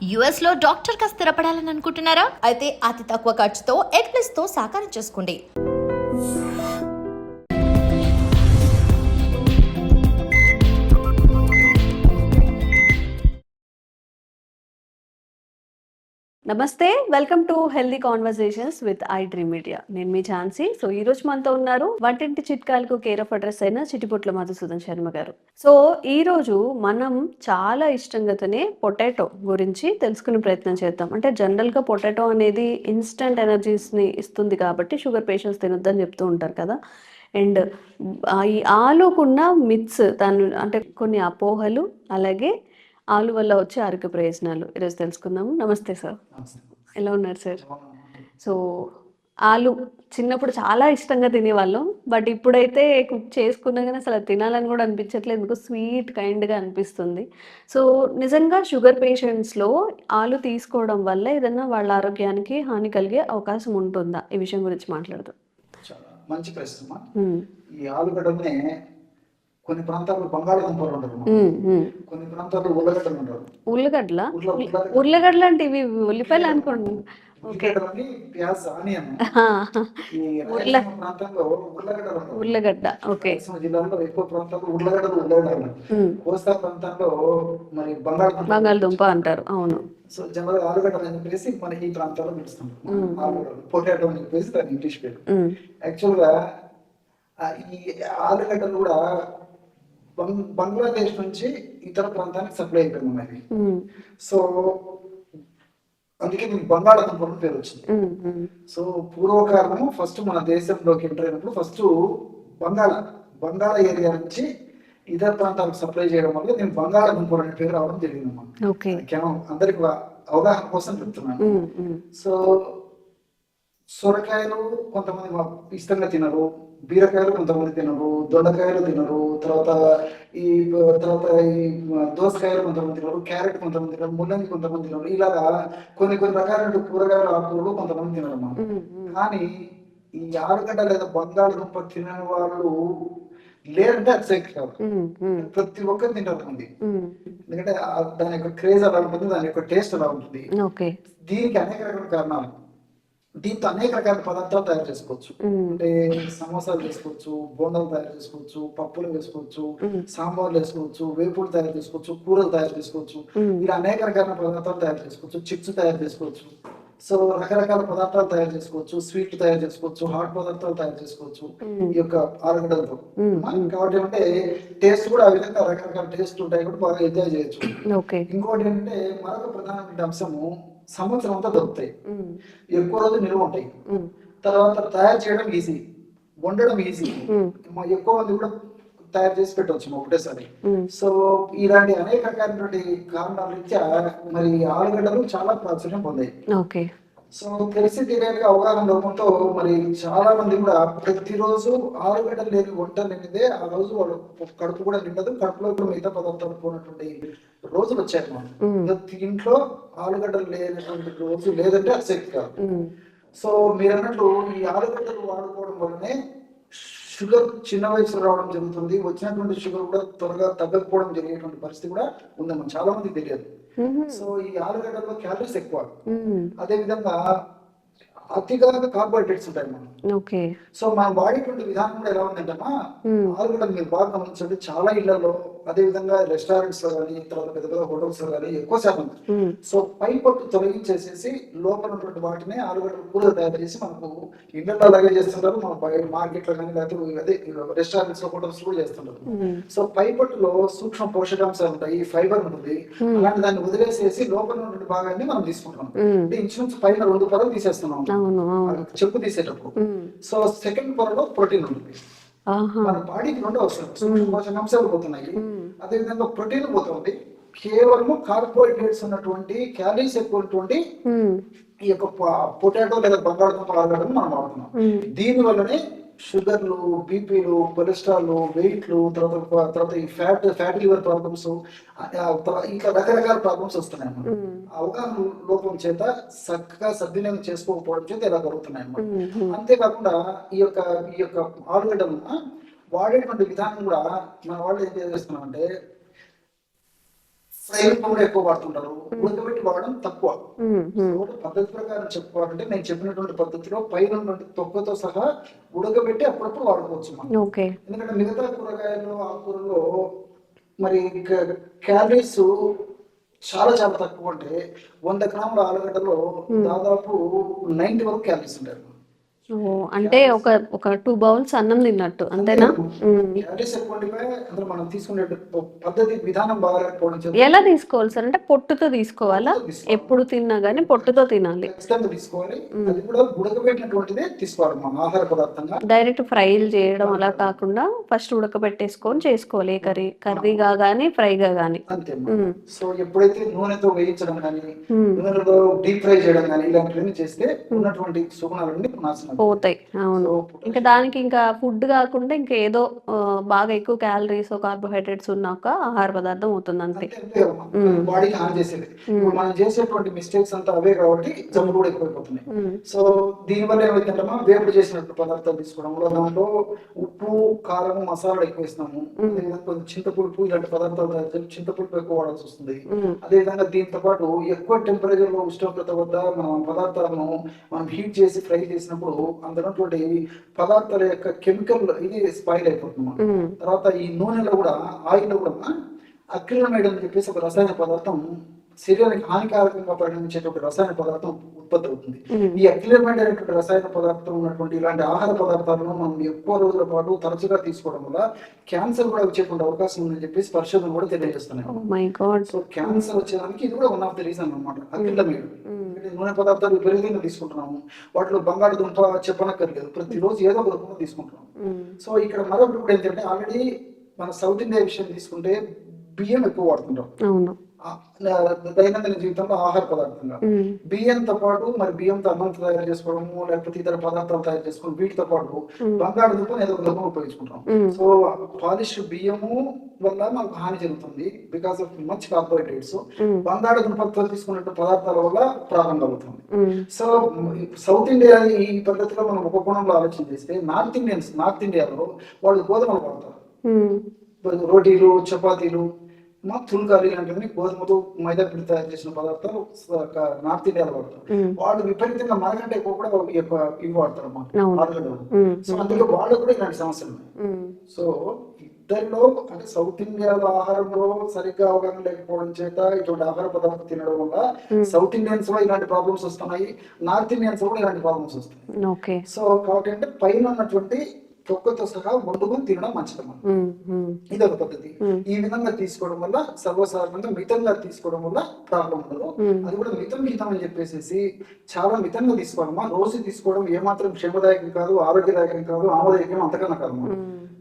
US లో doctor గా స్థిరపడాలని అనుకుంటున్నారా? అయితే అతి తక్కువ ఖర్చుతో ఎగ్ ప్లస్ తో సాకారం చేసుకోండి. నమస్తే, welcome to healthy conversations with I dream media. నేను మీ ఝాన్సీ. సో ఈ రోజు మనతో ఉన్నారు వంటింటి చిట్కాలకు కేర్ ఆఫ్ అడ్రస్ అయిన చిటిపొట్ల మధుసూదన్ శర్మ గారు. సో ఈ రోజు మనం చాలా ఇష్టంగా తినే పొటాటో గురించి తెలుసుకునే ప్రయత్నం చేద్దాం. అంటే జనరల్ గా పొటాటో అనేది ఇన్స్టంట్ ఎనర్జీస్ ని ఇస్తుంది కాబట్టి షుగర్ పేషెంట్స్ తినొద్దని చెప్తూ ఉంటారు కదా. అండ్ ఈ ఆలుకున్న మిత్స్ దాని అంటే కొన్ని అపోహలు, అలాగే ఆలు వల్ల వచ్చే ఆరోగ్య ప్రయోజనాలు ఈరోజు తెలుసుకుందాము. నమస్తే సార్, ఎలా ఉన్నారు సార్? సో ఆలు చిన్నప్పుడు చాలా ఇష్టంగా తినేవాళ్ళం, బట్ ఇప్పుడైతే కుక్ చేసుకున్నా కానీ అసలు అది తినాలని కూడా అనిపించట్లేదు, ఎందుకు స్వీట్ కైండ్గా అనిపిస్తుంది. సో నిజంగా షుగర్ పేషెంట్స్లో ఆలు తీసుకోవడం వల్ల ఏదైనా వాళ్ళ ఆరోగ్యానికి హాని కలిగే అవకాశం ఉంటుందా? ఈ విషయం గురించి మాట్లాడదాం. చాలా మంచి ప్రశ్న. ఈ ఆలుగడ్డనే కొన్ని ప్రాంతాల్లో బంగాళదుంపలు ఉంటారు, కొన్ని ప్రాంతాల్లో ఉల్లగడ్డలు ఉంటారు. ఉల్లగడ్డల ఉల్లగడ్డలు అంటే ఇవి ఉల్లిపాయలు అనుకోండి. ప్యాజ్ ఆనియన్. ఈ ప్రాంతంలో ఉల్లగడ్డ ఓకే. జిల్లాలో ఎక్కువ ప్రాంతాల్లో ఉల్లగడ్డలు. కోస్తా ప్రాంతాల్లో మరి బంగాళదుంప అంటారు. అవును. సో జనరల్ ఆలుగడ్డలు అని చెప్పేసి మన ఈ ప్రాంతాల్లో పిలుస్తుంటాం. ఆలుగడ్డలు, పొటాటో అని చెప్పేసి దాని ఇంగ్లీష్ పేరు. యాక్చువల్ గా ఈ ఆలుగడ్డలు కూడా బంగ్లాదేశ్ నుంచి ఇతర ప్రాంతానికి సప్లై అయిపోయింది ఉన్నది. సో అందుకే దీనికి బంగాళాదుంపలు పేరు వచ్చింది. సో పూర్వకాలము ఫస్ట్ మన దేశంలోకి ఎంటర్ అయినప్పుడు ఫస్ట్ బంగాళ ఏరియా నుంచి ఇతర ప్రాంతాలకు సప్లై చేయడం వల్ల నేను బంగాళాదుంపలు అనే పేరు రావడం జరిగిందమ్మా. కేవలం అందరికి అవగాహన కోసం చెప్తున్నాను. సో సొరకాయలు కొంతమంది ఇష్టంగా తినరు, బీరకాయలు కొంతమంది తినరు, దొండకాయలు తినరు, తర్వాత ఈ దోసకాయలు కొంతమంది తినరు, క్యారెట్ కొంతమంది తినరు, ముల్లంగి కొంతమంది తినరు. ఇలాగా కొన్ని రకాలైన కూరగాయలు, ఆకుకూరలు కొంతమంది తినరమ్మా. కానీ ఈ ఆలుగడ్డ లేదా బంగాళదుంప తినని వాళ్ళు లేదంటే అది సేఫ్ కాదు. ప్రతి ఒక్కరు తింటారు మంది, ఎందుకంటే దాని యొక్క క్రేజ్ అలా ఉంటుంది, దాని యొక్క టేస్ట్ అలా ఉంటుంది. దీనికి అనేక రకాల కారణాలు. దీంతో అనేక రకాల పదార్థాలు తయారు చేసుకోవచ్చు. అంటే సమోసాలు చేసుకోవచ్చు, బోండాలు తయారు చేసుకోవచ్చు, పప్పులు వేసుకోవచ్చు, సాంబార్లు వేసుకోవచ్చు, వేపులు తయారు చేసుకోవచ్చు, కూరలు తయారు చేసుకోవచ్చు. ఇలా అనేక రకాల పదార్థాలు తయారు చేసుకోవచ్చు, చిప్స్ తయారు చేసుకోవచ్చు. సో రకరకాల పదార్థాలు తయారు చేసుకోవచ్చు, స్వీట్లు తయారు చేసుకోవచ్చు, హాట్ పదార్థాలు తయారు చేసుకోవచ్చు ఈ యొక్క ఆలుగడ్డలతో. కాబట్టి అంటే టేస్ట్ కూడా ఆ విధంగా రకరకాల టేస్ట్ ఉంటాయి కూడా బాగా ఎంజాయ్ చేయొచ్చు. ఇంకోటి ఏంటంటే మరొక ప్రధానమైన అంశము, సంవత్సరం అంతా దొరుకుతాయి, ఎక్కువ రోజులు నిల్వ ఉంటాయి, తర్వాత తయారు చేయడం ఈజీ, వండడం ఈజీ, ఎక్కువ మంది కూడా తయారు చేసి పెట్టవచ్చు ఒకటేసారి. సో ఇలాంటి అనేక రకాలైనటువంటి కారణాల రీత్యా మరి ఆలుగడ్డలు చాలా ప్రాచుర్యం పొందాయి. సో తెలిసి తెలియని అవగాహన లోపంతో మరి చాలా మంది కూడా ప్రతిరోజు ఆలుగడ్డలు లేని వంట లేనిదే ఆ రోజు వాళ్ళు కడుపు కూడా నిండదు, కడుపులో కూడా మిగతా పదార్థాలు పోయినటువంటి రోజులు వచ్చాయి. ప్రతి ఇంట్లో ఆలుగడ్డలు లేనటువంటి రోజు లేదంటే అది శక్తి కాదు. సో మీరు అన్నట్లు ఈ ఆలుగడ్డలు వాడుకోవడం వల్లనే షుగర్ చిన్న వయసులో రావడం జరుగుతుంది, వచ్చినటువంటి షుగర్ కూడా త్వరగా తగ్గకపోవడం జరిగేటువంటి పరిస్థితి కూడా ఉందమ్మా, చాలా మందికి తెలియదు. సో ఈ ఆలుగడ్డలో క్యాలరీస్ ఎక్కువ, అదే విధంగా అతిగా కార్బోహైడ్రేట్స్ ఉంటాయి మనం. సో మనం వాడేటువంటి విధానం కూడా ఎలా ఉందంటమ్మా, ఆలుగడ్డలు మీరు బాగా గమనించండి, చాలా ఇళ్లలో అదే విధంగా రెస్టారెంట్స్ లో కానీ తర్వాత పెద్ద పెద్ద హోటల్స్ లో కానీ ఎక్కువ శాతం సో పై పట్టు తొలగించేసేసి లోపల ఉన్నటువంటి వాటిని ఆలుగడ్డలు కూరలు తయారు చేసి మనకు ఇళ్లలో అలాగే చేస్తుంటారు, మన మార్కెట్ లో కానీ లేకపోతే అదే రెస్టారెంట్స్ లో హోటల్స్ కూడా చేస్తుంటారు. సో పై పట్టులో సూక్ష్మ పోషకాంశాలు ఉంటాయి, ఫైబర్ ఉంటుంది, అలాంటి దాన్ని వదిలేసేసి లోపల ఉన్నటువంటి భాగాన్ని మనం తీసుకుంటాం. అంటే ఇంచుమించు పైన 2 పొరలు తీసేస్తున్నాం చెప్పు తీసేటప్పుడు. సో సెకండ్ పొరలో ప్రోటీన్ ఉంటుంది. మన బాడీకి 2 అవసరం, సూక్ష్మ పోషకాంశాలు పోతున్నాయి, అదే విధంగా ప్రోటీన్ పోతుంది. కేవలము కార్బోహైడ్రేట్స్ ఉన్నటువంటి క్యాలరీస్ ఎక్కువ ఈ యొక్క పొటాటో లేదా బంగాళదుంప ఆలుగడ్డను మనం వాడుతున్నాం. దీని వల్లనే షుగర్లు, బీపీలు, కొలెస్ట్రాల్, వెయిట్లు, తర్వాత ఈ ఫ్యాటీ లివర్ ప్రాబ్లమ్స్, ఇంకా రకరకాల ప్రాబ్లమ్స్ వస్తున్నాయి అన్నమాట. అవగాహన లోపం చేత చక్కగా సద్వినియోగం చేసుకోకపోవడం చేత ఇలా జరుగుతున్నాయి అన్నమాట. అంతేకాకుండా ఈ యొక్క ఆలుగడ్డలను వాడేటువంటి విధానం కూడా మన వాళ్ళు ఏం చేస్తున్నామంటే ఫ్రై కూడా ఎక్కువ వాడుతుంటారు, ఉడకబెట్టి వాడడం తక్కువ. సో పద్ధతి ప్రకారం చెప్పుకోవాలంటే నేను చెప్పినటువంటి పద్ధతిలో పైన ఉన్నటువంటి తొక్కతో సహా ఉడకబెట్టి అప్పుడప్పుడు వాడుకోవచ్చు మనం. ఎందుకంటే మిగతా కూరగాయలు ఆకుకూరలో మరి క్యాలరీస్ చాలా చాలా తక్కువ. అంటే 100 గ్రాముల ఆలుగడ్డలో దాదాపు 90 వరకు క్యాలరీస్ ఉంటాయి. అంటే ఒక 2 బౌల్స్ అన్నం తిన్నట్టు అంతేనా? క్యాలరీస్ ఎక్కువ ఉండిపోయి అందులో మనం తీసుకునే పద్ధతి విధానం బాగాలేకపోవడం చేత ఎలా తీసుకోవాలి సార్? అంటే పొట్టుతో తీసుకోవాలా? ఎప్పుడు తిన్నా గానీ పొట్టుతో తినాలి, ఖచ్చితంగా తీసుకోవాలి. అది కూడా ఉడకబెట్టినటువంటిదే తీసుకోవాలి మనం ఆహార పదార్థంగా. డైరెక్ట్ ఫ్రైలు చేయడం అలా కాకుండా ఫస్ట్ ఉడకబెట్టేసుకొని చేసుకోవాలి, ఏ కర్రీగా గానీ ఫ్రైగా గానీ. అంతే. సో ఎప్పుడైతే నూనెతో వేయించడం కానీ నూనెలో డీప్ ఫ్రై చేయడం కానీ ఇలాంటివన్నీ చేస్తే ఉన్నటువంటి సుగుణాలన్నీ నాశనం పోతాయి. అవును. ఇంకా దానికి ఇంకా ఫుడ్ కాకుండా ఇంకా ఏదో బాగా ఎక్కువ క్యాలరీస్ కార్బోహైడ్రేట్స్ ఉన్నాక ఆహార పదార్థం అవుతుంది అంతే. బాడీకి హాని చేసేది. ఇప్పుడు మనం చేసేటువంటి మిస్టేక్స్ అంతా అవే కాబట్టి జబ్బులు కూడా ఎక్కువైపోతున్నాయి. సో దీనివల్ల ఏమైందంటే వేపుడు చేసినటువంటి పదార్థాలు తీసుకోవడం వల్ల దాంట్లో ఉప్పు కారం మసాలాలు ఎక్కువ వేస్తున్నాము. కొంచెం చింతపులుపు ఇలాంటి పదార్థాలు తయారు చేసి చింతపులుపు ఎక్కువ వాడాల్సి వస్తుంది. అదేవిధంగా దీంతో పాటు ఎక్కువ టెంపరేచర్ లో ఉష్ణోగ్రత వద్ద మనం పదార్థాలను మనం హీట్ చేసి ఫ్రై చేసినప్పుడు అందులో పదార్థాల యొక్క కెమికల్ ఇది స్పాయిల్ అయిపోతుంది. తర్వాత ఈ నూనెలో కూడా ఆయిల్ లో కూడా అక్రిలమైడ్ అని చెప్పేసి ఒక రసాయన పదార్థం శరీరానికి హానికారకంగా పరిగణించేటువంటి రసాయన పదార్థం ఉత్పత్తి అవుతుంది. ఈ అక్రిలమైడ్ అనేటువంటి రసాయన పదార్థం ఉన్నటువంటి ఇలాంటి ఆహార పదార్థాలను మనం ఎక్కువ రోజుల పాటు తరచుగా తీసుకోవడం వల్ల క్యాన్సర్ కూడా వచ్చేటువంటి అవకాశం ఉందని చెప్పేసి పరిశోధనలు కూడా తెలియజేస్తున్నాయి. సో క్యాన్సర్ వచ్చేదానికి ఇది కూడా వన్ ఆఫ్ ది రీజన్ అనమాట. అక్రిలమైడ్ నూనె పదార్థాలు విపరీతంగా తీసుకుంటున్నాము. వాటిలో బంగాళదుంప చెప్పనక్కర్లేదు, ప్రతిరోజు ఏదో ఒక రూపంలో తీసుకుంటున్నాము. సో ఇక్కడ మరొకటి కూడా ఏంటంటే ఆల్రెడీ మన సౌత్ ఇండియా విషయం తీసుకుంటే బియ్యం ఎక్కువ వాడుతుంటాం దైనందిన జీవితంలో ఆహార పదార్థంగా. బియ్యంతో పాటు మరి బియ్యంతో అన్నం తయారు చేసుకోవడము లేకపోతే ఇతర పదార్థాలు తయారు చేసుకోవడం వీటితో పాటు బంగాళదుంప ఏదో ఒక రకంగా ఉపయోగించుకుంటాం. సో పాలిష్ బియ్యము వల్ల మనకు హాని జరుగుతుంది బికాస్ ఆఫ్ మచ్ కార్బోహైడ్రేట్స్. బంగాళదుంపతో తీసుకున్న పదార్థాల వల్ల ప్రారంభం కలుగుతుంది. సో సౌత్ ఇండియా ఈ పద్ధతిలో మనం ఒక కోణంలో ఆలోచన చేస్తే నార్త్ ఇండియాలో వాళ్ళు గోధుమలు వాడతారు. రోటీలు చపాతీలు తుల్కాలు ఇలాంటివన్నీ గోధుమతో మైదా పిండి తయారు చేసిన పదార్థాలు నార్త్ ఇండియాలో వాడతారు. వాళ్ళు విపరీతంగా మనకంటే ఎక్కువ కూడా ఇవి వాడతారు ఆలుగడ్డలు. సో అందులో వాళ్ళు కూడా ఇలాంటి సమస్యలు ఉన్నాయి. సో ఇద్దరిలో అంటే సౌత్ ఇండియాలో ఆహారంలో సరిగ్గా అవగాహన లేకపోవడం చేత ఇటువంటి ఆహార పదార్థాలు తినడం వల్ల సౌత్ ఇండియన్స్ లో ఇలాంటి ప్రాబ్లమ్స్ వస్తున్నాయి, నార్త్ ఇండియన్స్ లో కూడా ఇలాంటి ప్రాబ్లమ్స్ వస్తున్నాయి. సో కాబట్టి అంటే పైన ఉన్నటువంటి తొక్కతో సహా వండుకొని తినడం మంచిదన్నమాట. ఇది ఒక పద్ధతి. ఈ విధంగా తీసుకోవడం వల్ల సర్వసాధారణంగా మితంగా తీసుకోవడం వల్ల ప్రాబ్లం ఉండదు. అది కూడా మితం అని చెప్పేసి చాలా మితంగా తీసుకోవాలమ్మా. రోజు తీసుకోవడం ఏమాత్రం క్షేమదాయకం కాదు, ఆరోగ్యదాయకం కాదు, ఆమోదాయకం అంతకన్నా కాదమ్మా.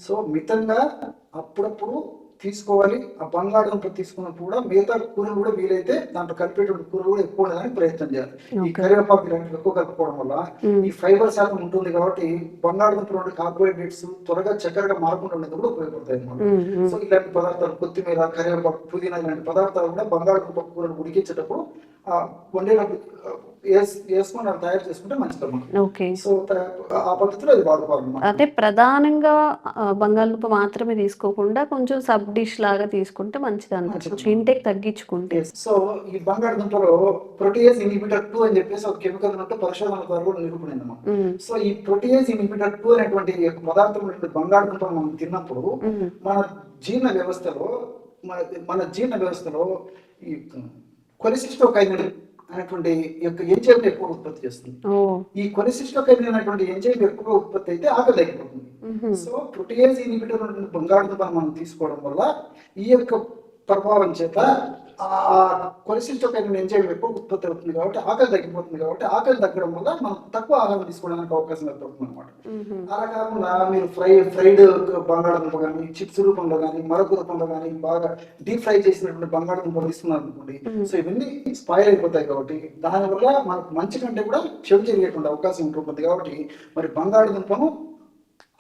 సో మితంగా అప్పుడప్పుడు తీసుకోవాలి. ఆ బంగాళదుంప తీసుకున్నప్పుడు కూడా మిగతా కూరలు కూడా వీలైతే దాంట్లో కలిపేటువంటి కూరలు కూడా ఎక్కువ ఉండడానికి ప్రయత్నం చేయాలి. ఈ కరివేపాకు ఇలాంటివి ఎక్కువ కలుపుకోవడం వల్ల ఈ ఫైబర్ శాతం ఉంటుంది కాబట్టి బంగాళదుంప నుండి కార్బోహైడ్రేట్స్ త్వరగా చక్కెరగా మారకుండా ఉండేది కూడా ఉపయోగపడతాయి అన్నమాట. సో ఇలాంటి పదార్థాలు కొత్తిమీర కరివేపాకు పుదీనా ఇలాంటి పదార్థాలు కూడా బంగాళదుంప కూరలు ఉడికించేటప్పుడు వండేటప్పుడు వేసుకొని తయారు చేసుకుంటే మంచిది. సో ఆ పద్ధతిలో అది వాడుకోవాలి. అంటే ప్రధానంగా బంగాళదుంప మాత్రమే తీసుకోకుండా కొంచెం సబ్ డిష్ లాగా తీసుకుంటే మంచిది అన్నమాట, ఇంటేక్ తగ్గించుకుంటే. సో ఈ బంగాళదుంపలో ప్రోటీయేజ్ ఇన్హిబిటర్ 2 అని చెప్పేసి ఒక కెమికల్ ఉన్నట్టు పరిశోధన ద్వారా కూడా నిరూపణైందన్నమాట. సో ఈ ప్రోటీయేజ్ ఇన్హిబిటర్ 2 అనేటువంటి పదార్థం బంగాళదుంప మనం తిన్నప్పుడు మన జీర్ణ వ్యవస్థలో ఈ కొలెసిస్టోకైన్ అనేటువంటి యొక్క ఎంజైమ్ ఎక్కువ ఉత్పత్తి చేస్తుంది. ఈ కొలెసిస్టోకైన్ అనేటువంటి ఎంజైమ్ ఎక్కువ ఉత్పత్తి అయితే ఆకలి తగ్గిపోతుంది. సో ప్రోటీయేజ్ ఇన్హిబిటర్ బంగాళదుంప మనం తీసుకోవడం వల్ల ఈ యొక్క ప్రభావం చేత ఆ కొలెసిస్టోకైన్ ఎంజైమ్ ఎక్కువ ఉత్పత్తి అవుతుంది కాబట్టి ఆకలి తగ్గిపోతుంది. కాబట్టి ఆకలి తగ్గడం వల్ల మనం తక్కువ ఆహారం తీసుకోవడానికి అవకాశం ఏర్పడుతుంది అనమాట. అలా కాకుండా మీరు ఫ్రైడ్ బంగాళదుంప కానీ చిప్స్ రూపంలో కానీ మరొక రూపంలో కానీ బాగా డీప్ ఫ్రై చేసినటువంటి బంగాళదుంప తీసుకున్నారు అనుకోండి, సో ఇవన్నీ స్పాయిల్ అయిపోతాయి. కాబట్టి దానివల్ల మనకు మంచి కంటే కూడా చెడు జరిగేటువంటి అవకాశం ఉంటుంది. కాబట్టి మరి బంగాళదుంపను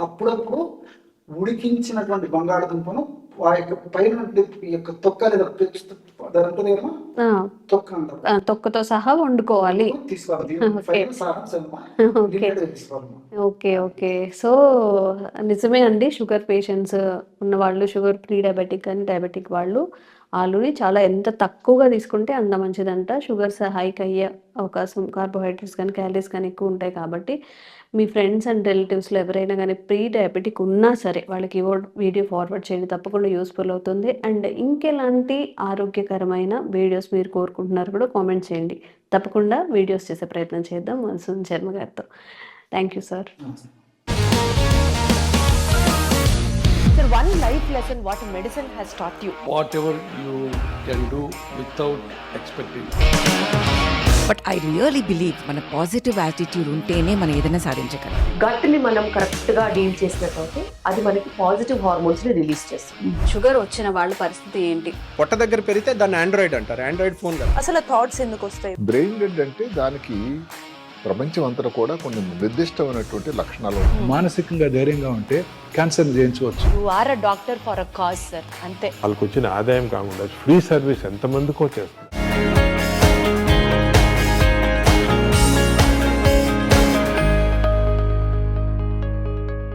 అప్పుడప్పుడు ఉడికించినటువంటి బంగాళదుంపను ఆ యొక్క పైన యొక్క తొక్క లేదా తొక్క అంటారు, తొక్కతో సహా వండుకోవాలి, తీసుకోవాలి. Okay okay. సో నిజమే అండి, షుగర్ పేషెంట్స్ ఉన్నవాళ్ళు, షుగర్ ప్రీ డయాబెటిక్ అని డయాబెటిక్ వాళ్ళు ఆలుని చాలా ఎంత తక్కువగా తీసుకుంటే అంత మంచిదంట. షుగర్స్ హైక్ అయ్యే అవకాశం, కార్బోహైడ్రేట్స్ కానీ క్యాలరీస్ కానీ ఎక్కువ ఉంటాయి కాబట్టి మీ ఫ్రెండ్స్ అండ్ రిలేటివ్స్లో ఎవరైనా కానీ ప్రీ డయాబెటిక్ ఉన్నా సరే వాళ్ళకి వీడియో ఫార్వర్డ్ చేయండి, తప్పకుండా యూస్ఫుల్ అవుతుంది. అండ్ ఇంకెలాంటి ఆరోగ్యకరమైన వీడియోస్ మీరు కోరుకుంటున్నారు కూడా కామెంట్ చేయండి, తప్పకుండా వీడియోస్ చేసే ప్రయత్నం చేద్దాం మధుసూదన్ శర్మ గారితో. Thank you sir. Sir, one life lesson what medicine has taught you. Whatever you can do without expecting. But I really believe మన పాజిటివ్ యాటిట్యూడ్ ఉంటేనే మనం ఏదైనా సాధించగలం. గట్ని మనం కరెక్ట్గా డీల్ చేసినట్లయితే అది మనకి పాజిటివ్ హార్మోన్స్ని రిలీజ్ చేస్తుంది. షుగర్ వచ్చిన వాళ్ళ పరిస్థితి ఏంటి? పొట్ట దగ్గర పెరిగితే దాన్ని ఆండ్రాయిడ్ అంటారు, ఆండ్రాయిడ్ ఫోన్ కదా. అసలు థాట్స్ ఎందుకు వస్తాయి? బ్రెయిన్ డెడ్ అంటే దానికి ప్రపంచం అంతా కూడా కొన్ని నిర్దిష్టమైనటువంటి లక్షణాలు ఉన్నాయి. మానసికంగా ధైర్యంగా ఉంటే క్యాన్సర్ జయించవచ్చు. You are a doctor for a cause sir, అంతే. వాళ్ళకి వచ్చిన ఆదాయం కాకుండా ఫ్రీ సర్వీస్ ఎంతమందికో చేస్తుంది.